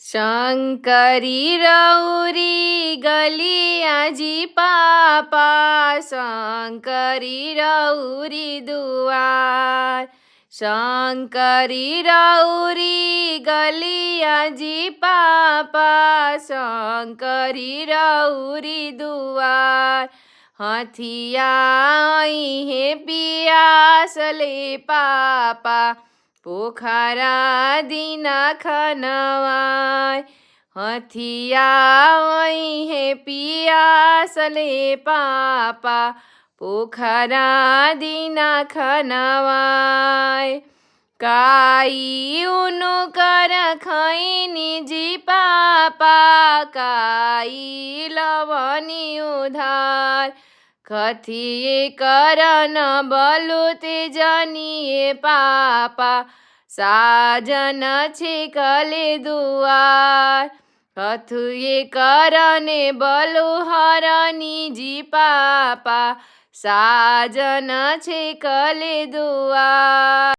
शंकरी रौरी गलियाजी पापा, शंकरी रौरी दुआर। शंकरी रौरी गलियाजी पापा, शंकरी रौरी दुआर। हथिया हे पियासले पापा, पोखरा दिना खनवाय। हथिया हे पियासले पापा, पोखरा दिना खनवाय। काई उनु कर खैनी जी पापा, काई लवनी उधार। कथिए करन बलुते जनिए पापा, साजन छिकले दुआर। कथुए करने बलु हरनी जी पापा, साजन छिकले दुआर।